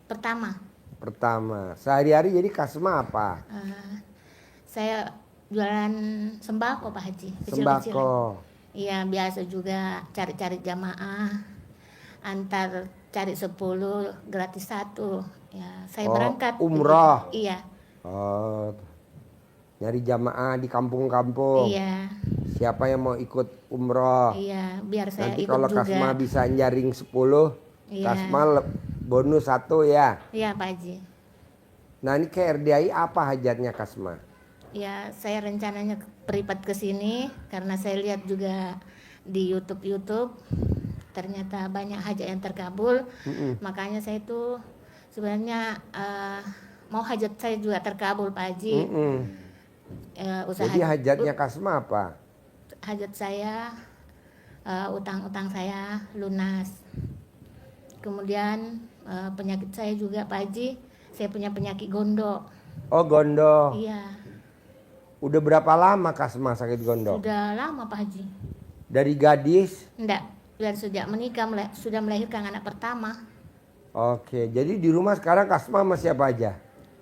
Pertama. Pertama. Sehari-hari jadi Kasma apa? Saya jualan sembako Pak Haji, kecil-kecilan. Sembako. Iya, biasa juga cari-cari jamaah, antar cari 10 gratis satu. Ya, saya Oh, berangkat begitu. umroh. Iya, Oh, nyari jamaah di kampung-kampung. iya, Siapa yang mau ikut umroh? iya, biar saya Nanti ikut kalau juga. Kasma bisa nyaring 10, Iya, Kasma bonus 1 ya. iya Pak Haji. Nah ini ke RDI apa hajatnya Kasma? Ya, saya rencananya beripat ke sini karena saya lihat juga di YouTube, ternyata banyak hajat yang terkabul. Makanya saya itu sebenarnya mau hajat saya juga terkabul Pak Haji. Usaha Jadi hajatnya Kasma apa? hajat saya, utang-utang saya lunas. Kemudian penyakit saya juga Pak Haji, saya punya penyakit gondok. Oh, gondok. Iya, Udah berapa lama Kasma sakit gondok? sudah lama Pak Haji. Dari gadis? Enggak, dari sejak menikah sudah melahirkan anak pertama Oke, jadi di rumah sekarang Kasma sama siapa aja?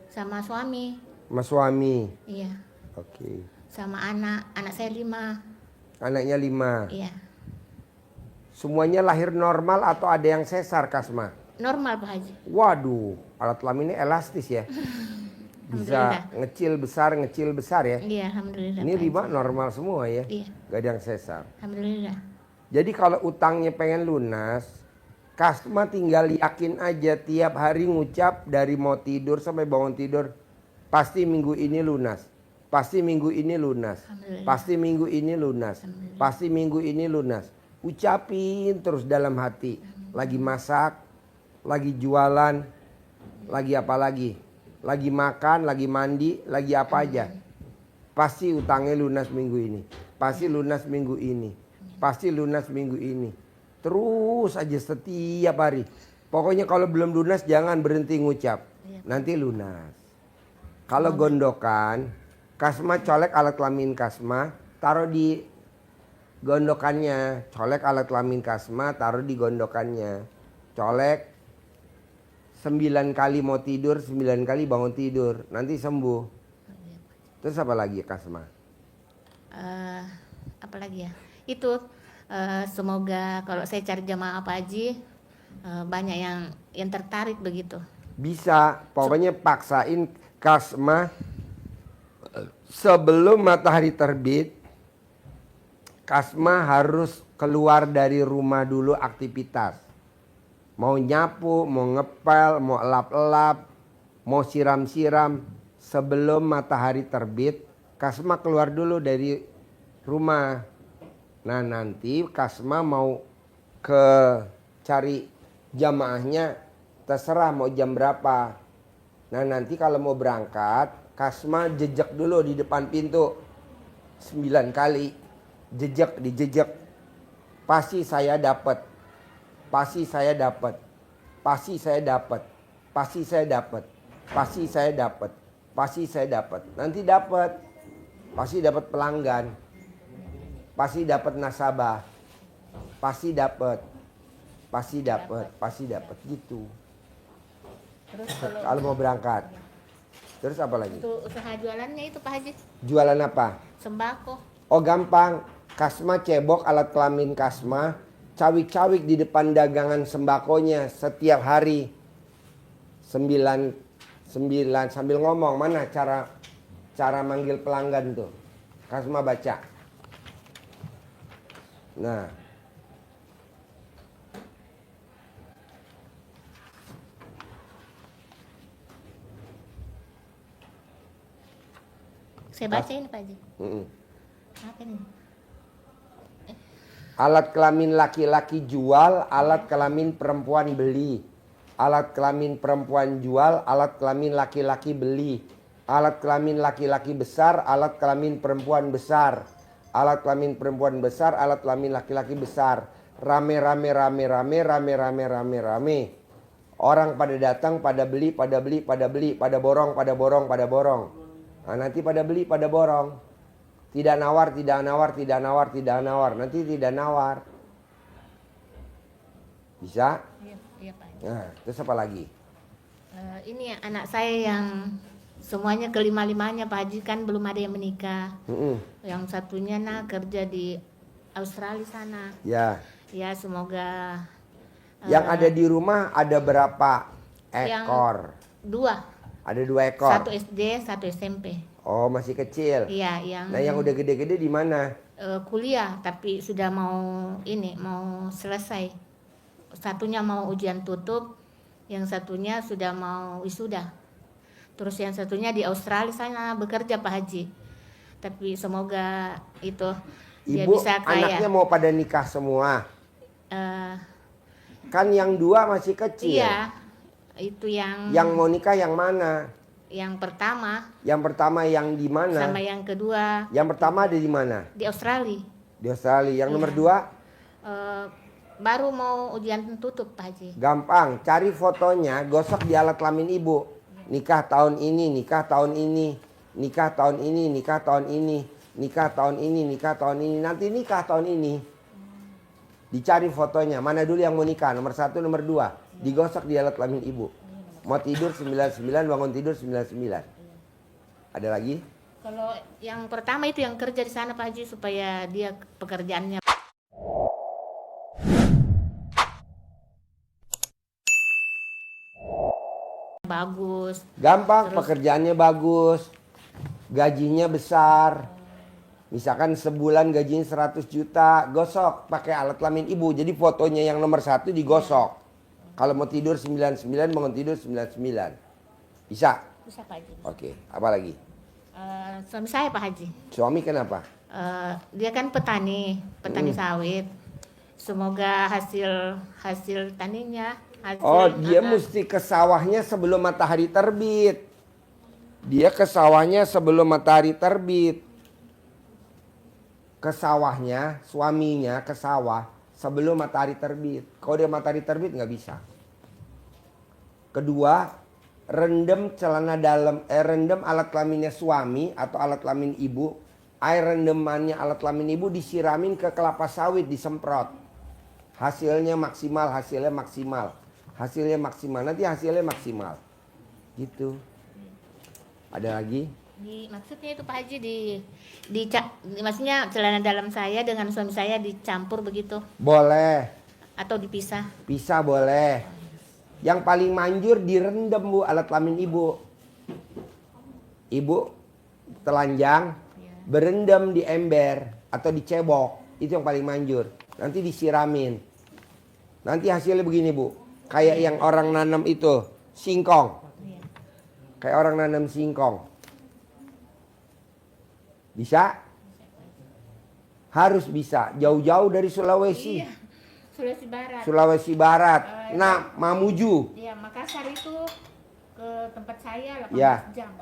sama suami. Sama suami. Iya, Oke. sama anak saya 5. Anaknya 5. Iya, Semuanya lahir normal atau ada yang sesar Kasma? normal Pak Haji. Waduh, alat kelaminnya elastis ya. Bisa ngecil besar ya. Iya, alhamdulillah. Ini Pak 5 Haji. normal semua ya. Iya, Gak ada yang sesar. alhamdulillah. Jadi kalau utangnya pengen lunas, Kasma tinggal yakin aja tiap hari ngucap dari mau tidur sampai bangun tidur, pasti minggu ini lunas. Pasti minggu ini lunas. Pasti minggu ini lunas. Pasti minggu ini lunas. Ucapin terus dalam hati. Lagi masak, lagi jualan, lagi apa lagi? Lagi makan, lagi mandi, lagi apa aja. Pasti utangnya lunas minggu ini. Pasti lunas minggu ini. Pasti lunas minggu ini. Terus aja setiap hari. Pokoknya kalau belum lunas jangan berhenti ngucap. Nanti lunas. Kalau gondokan, Kasma colek alat kelamin Kasma, taruh di gondokannya. Colek alat kelamin Kasma, taruh di gondokannya. Colek 9 kali mau tidur, 9 kali bangun tidur. Nanti sembuh. Terus apa lagi Kasma? Apa lagi ya? Itu semoga kalau saya cari jamaah Pak Haji banyak yang tertarik begitu. Bisa, pokoknya paksain Kasma sebelum matahari terbit. Kasma harus keluar dari rumah dulu aktivitas. Mau nyapu, mau ngepel, mau elap-elap, mau siram-siram. Sebelum matahari terbit, Kasma keluar dulu dari rumah. Nah nanti Kasma mau ke cari jamaahnya, terserah mau jam berapa. Nah nanti kalau mau berangkat, Kasma jejak dulu di depan pintu 9 kali. Dijejak. Pasti saya dapat. Pasti saya dapat. Pasti saya dapat. Pasti saya dapat. Pasti saya dapat. Pasti saya dapat. Nanti dapat. Pasti dapat pelanggan. Pasti dapat nasabah. Pasti dapat. Pasti dapat. Pasti dapat gitu. Terus Kalau mau berangkat. Terus apa lagi? untuk usaha jualannya itu Pak Haji, Jualan apa? sembako. Oh gampang. Kasma cebok alat kelamin Kasma. Cawik-cawik di depan dagangan sembakonya setiap hari. 9 sambil ngomong. Mana cara manggil pelanggan tuh? Kasma baca. Nah. Saya baca ini Pak Haji. Mm-mm. Apa ini? Alat kelamin laki-laki jual, alat kelamin perempuan beli. Alat kelamin perempuan jual, alat kelamin laki-laki beli. Alat kelamin laki-laki besar, alat kelamin perempuan besar. Alat kelamin perempuan besar, alat kelamin laki-laki besar. Rame. Orang pada datang, pada beli, pada borong. Nah, nanti pada beli, pada borong. Tidak nawar. Nanti tidak nawar. Bisa? Iya Pak Haji. Nah, terus apa lagi? Ini anak saya yang semuanya kelima-limanya Pak Haji, kan belum ada yang menikah. Yang satunya kerja di Australia sana. Ya. Ya semoga. Yang ada di rumah ada berapa ekor? Dua. Ada 2 ekor. Satu SD, satu SMP. Oh, masih kecil. Iya, yang. Nah, yang udah gede-gede di mana? Kuliah, tapi sudah mau selesai. Satunya mau ujian tutup, yang satunya sudah mau wisuda. Terus yang satunya di Australia sana bekerja Pak Haji. Tapi semoga itu dia Ibu, bisa kaya. anaknya mau pada nikah semua. Kan yang 2 masih kecil. Iya, itu yang. Yang mau nikah yang mana? Yang pertama. Yang pertama yang di mana? Sama yang kedua. Yang pertama ada di mana? Di Australia. Di Australia. Yang nomor 2? Baru mau ujian tutup Pak Haji. Gampang, cari fotonya, gosok di alat kelamin ibu. Nikah tahun ini, nikah tahun ini, nikah tahun ini, nikah tahun ini, nikah tahun ini, nikah tahun ini, nanti nikah tahun ini. Dicari fotonya, mana dulu yang mau nikah, nomor 1, nomor 2. Digosok di alat kelamin ibu. Mau tidur 99, bangun tidur 99. Ada lagi? Kalau yang pertama itu yang kerja di sana Pak Haji, supaya dia pekerjaannya bagus. Gampang, pekerjaannya bagus, gajinya besar. Misalkan sebulan gajinya 100 juta, gosok pakai alat kelamin ibu. Jadi fotonya yang nomor 1 digosok. Kalau mau tidur 99, bangun tidur 99. Bisa? Bisa Pak Haji. Oke, apa lagi? Suami saya Pak Haji. Suami kenapa? Dia kan petani sawit. Semoga hasil taninya. Dia mesti ke sawahnya sebelum matahari terbit. Dia ke sawahnya sebelum matahari terbit. Ke sawahnya, suaminya ke sawah sebelum matahari terbit. Kalau dia matahari terbit nggak bisa. Kedua, rendam rendam alat kelaminnya suami atau alat kelamin ibu. Air rendemannya alat kelamin ibu disiramin ke kelapa sawit, disemprot. Hasilnya maksimal, hasilnya maksimal. Hasilnya maksimal, nanti hasilnya maksimal. Gitu. Ada lagi? Maksudnya itu Pak Haji maksudnya celana dalam saya dengan suami saya dicampur begitu? Boleh. Atau dipisah? Pisah boleh. Yang paling manjur direndam Bu alat kelamin ibu. Ibu telanjang, berendam di ember atau dicebok. Itu yang paling manjur. Nanti disiramin. Nanti hasilnya begini Bu. Kayak yang orang nanam itu, singkong. Kayak orang nanam singkong. Bisa? Harus bisa. Jauh-jauh dari Sulawesi. Iya, Sulawesi Barat. Sulawesi Barat. Nah, Mamuju. Iya, Makassar itu ke tempat saya 18 Ya. jam.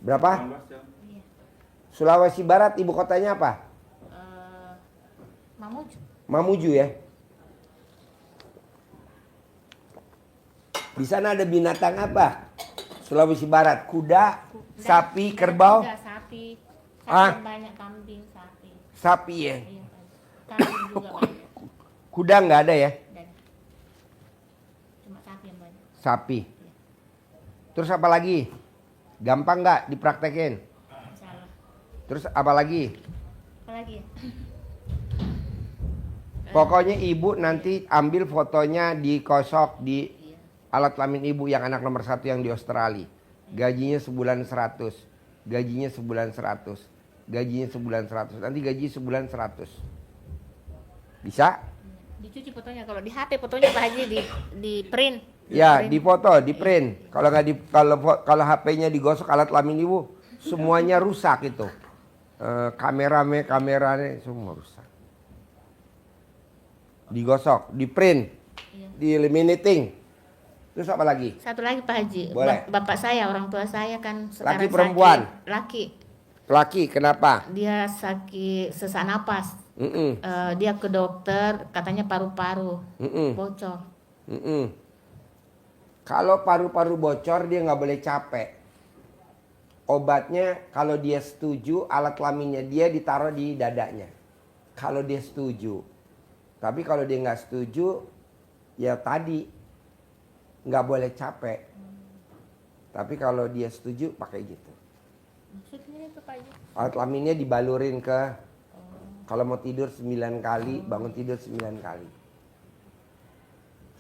Berapa? 18 jam. Iya. Sulawesi Barat ibu kotanya apa? Mamuju. Mamuju ya. Di sana ada binatang apa? Sulawesi Barat, kuda, sapi, kerbau. Kuda, sapi. Ah. Banyak kambing, sapi. Sapi ya. Iya, kambing juga banyak. Kuda nggak ada ya? Dan cuma sapi yang banyak. Sapi. Terus apa lagi? Gampang nggak dipraktekin? Salah. Terus apa lagi? Apa lagi ya? Pokoknya ibu nanti ambil fotonya dikosok di alat kelamin ibu yang anak nomor 1 yang di Australia. Gajinya sebulan 100. Gajinya sebulan 100. Gajinya sebulan 100. Nanti gaji sebulan 100. Bisa? Dicuci fotonya. Kalau di HP fotonya Pak Haji di print. Ya, di foto, di print. Kalau nggak kalau HP-nya digosok alat kelamin ibu, semuanya rusak itu. Kameranya semua rusak. Digosok, di print, di laminating. Terus apa lagi? Satu lagi Pak Haji. Boleh. Bapak saya, orang tua saya kan sekarang Laki perempuan? sakit. Laki. Laki, kenapa? Dia sakit sesak napas. Mm-mm. Dia ke dokter, katanya paru-paru Mm-mm. bocor. Mm-mm. Kalau paru-paru bocor dia nggak boleh capek. Obatnya kalau dia setuju alat kelaminnya dia ditaruh di dadanya. Kalau dia setuju. Tapi kalau dia nggak setuju, ya tadi nggak boleh capek. Tapi kalau dia setuju pakai gitu. Maksudnya itu Pak Haji? Alat kelaminnya dibalurin ke, kalau mau tidur 9 kali, bangun tidur 9 kali.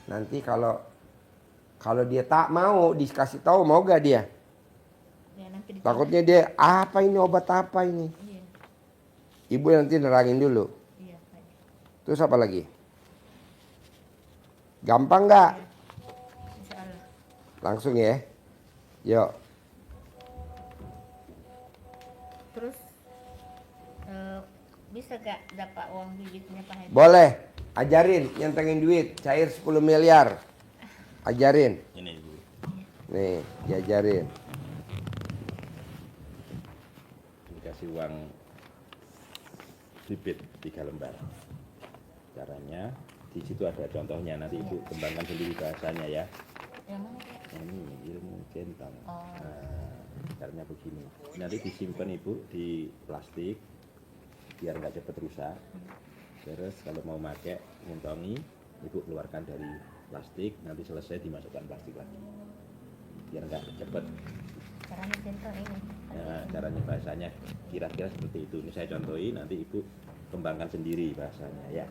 Nanti kalau dia tak mau dikasih tahu, mau gak dia? Ya, nanti Takutnya dia, apa ini, obat apa ini? Iya, Ibu nanti nerangin dulu. iya Pak Haji. Terus apa lagi? Gampang nggak? Insya Allah. Langsung ya. Yuk. Terus bisa gak dapat uang bibitnya Pak Haji? Boleh. Ajarin nyentengin duit. Cair 10 miliar. Ajarin. Ini Ibu. Nih, diajarin. Dikasih uang bibit 3 lembar. Caranya di situ ada contohnya, nanti Ibu kembangkan sendiri bahasanya ya. Yang mana Pak? Ini ilmu centang. Oh. Nah, caranya begini. Nanti disimpan Ibu di plastik biar nggak cepat rusak. Terus kalau mau pakai nyentongi, Ibu keluarkan dari plastik, nanti selesai dimasukkan plastik lagi. Biar nggak cepat. Caranya contoh ini. Nah, caranya bahasanya kira-kira seperti itu. Ini saya contohin, nanti Ibu kembangkan sendiri bahasanya ya.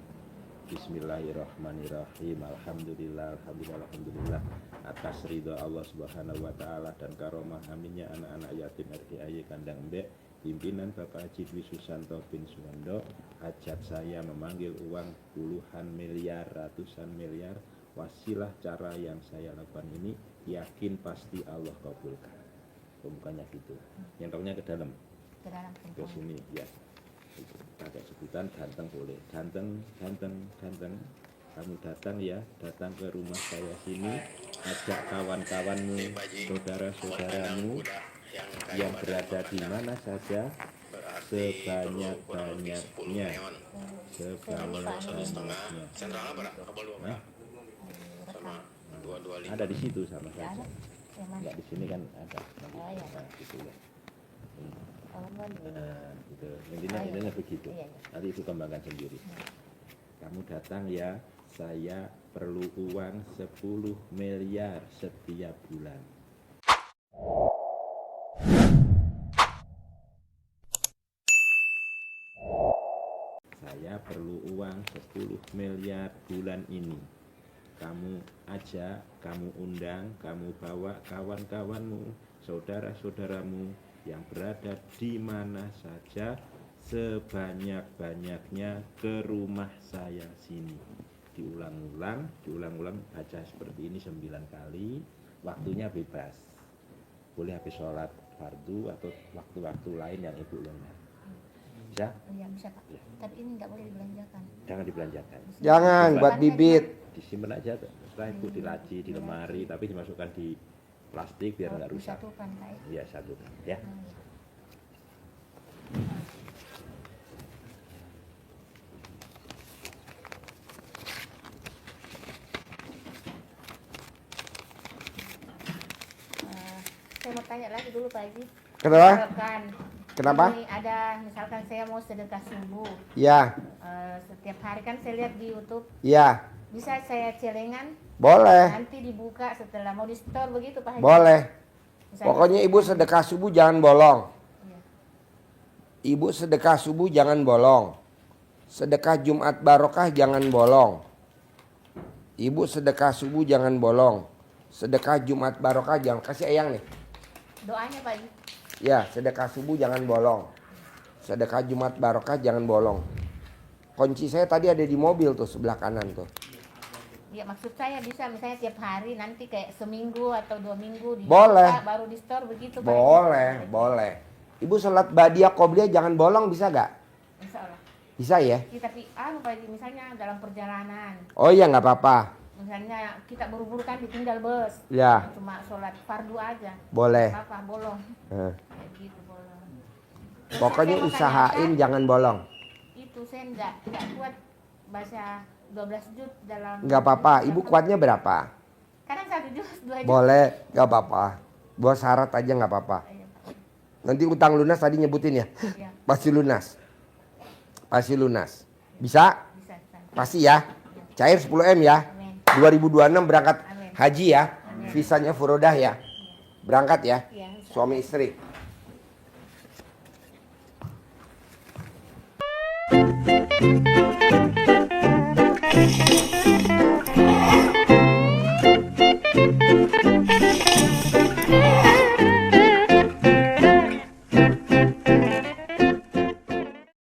Bismillahirrahmanirrahim. Alhamdulillah, alhamdulillah, alhamdulillah. Atas ridho Allah Subhanahu wa taala dan karomah aminnya anak-anak yatim RKI Kandang Mbek, pimpinan Bapak Haji Dwi Susanto bin Suwando, hajat saya memanggil uang puluhan miliar, ratusan miliar. Wasilah cara yang saya lakukan ini, yakin pasti Allah kabulkan. Pembukanya gitu. Nyentongnya ke dalam. Ke dalam Ke contoh. sini ya. Pakai sebutan ganteng boleh. Ganteng, ganteng, ganteng. Kamu datang ya, datang ke rumah saya sini, ajak kawan-kawanmu, saudara-saudaramu yang berada di mana saja, sebanyak-banyaknya, sebanyak-banyaknya. Nah, ada di situ sama saja. Yang mana? Enggak di sini kan ada. Oh, iya. Nah, gitu ya. Oh, boleh. Nah, gitu. Intinya begitu. Iya, iya. Nanti itu kembangkan sendiri. Kamu datang ya, saya perlu uang 10 miliar setiap bulan. Saya perlu uang 10 miliar bulan ini. Kamu ajak, kamu undang, kamu bawa kawan-kawanmu, saudara-saudaramu yang berada di mana saja, sebanyak-banyaknya ke rumah saya sini. Diulang-ulang, baca seperti ini 9 kali, waktunya bebas. Boleh habis sholat fardu atau waktu-waktu lain yang Ibu lengah. Bisa? Iya bisa Pak. Ya. Tapi ini nggak boleh dibelanjakan. Jangan dibelanjakan. Jangan buat bibit. Disimpan aja, setelah Ibu di laci, di lemari, tapi dimasukkan di plastik biar nggak rusak. Disatukan Pak. Iya, satukan ya. Saya mau tanya lagi dulu Pak Haji. Kenapa? Misalkan Kenapa? ini ada, misalkan saya mau sedekah subuh. Ya, Setiap hari kan saya lihat di YouTube. ya, Bisa saya celengan, boleh, nanti dibuka setelah mau di store begitu Pak Haji. boleh. Misalnya- Pokoknya ibu sedekah subuh jangan bolong. Iya. Ibu sedekah subuh jangan bolong. Sedekah Jumat barokah jangan bolong. Ibu sedekah subuh jangan bolong. Sedekah Jumat barokah jangan, kasih eyang nih. Doanya Pak Haji. Ya, sedekah subuh jangan bolong. Sedekah Jumat barokah jangan bolong. Kunci saya tadi ada di mobil tuh sebelah kanan tuh. Ya maksud saya bisa misalnya tiap hari nanti kayak seminggu atau 2 minggu dibuka, Boleh. baru di store begitu Pak Haji. Boleh, boleh. Ibu sholat badiah qobliyah jangan bolong bisa gak? Insya Allah. Bisa ya? Ya, tapi Pak Haji, misalnya dalam perjalanan, Oh iya nggak apa-apa. misalnya kita buru-buru kan ditinggal bus, Ya, cuma sholat fardu aja, boleh. apa bolong, Eh, kayak gitu bolong. Pokoknya Saya mau usahain tanyakan, jangan bolong. itu saya nggak kuat baca 12 juz dalam. Nggak apa-apa. Ibu kuatnya berapa? Kadang 1 juz, 2 juz. Boleh, nggak apa-apa. Buat syarat aja nggak apa-apa. Iya, Pak. Nanti utang lunas tadi nyebutin ya. Iya, Pasti lunas. Pasti lunas. Bisa? bisa, bisa. Pasti ya. Cair 10 M ya. Amin. 2026 berangkat Amin. haji ya. Amin. Visanya furodah ya. Berangkat ya, Ya, suami istri.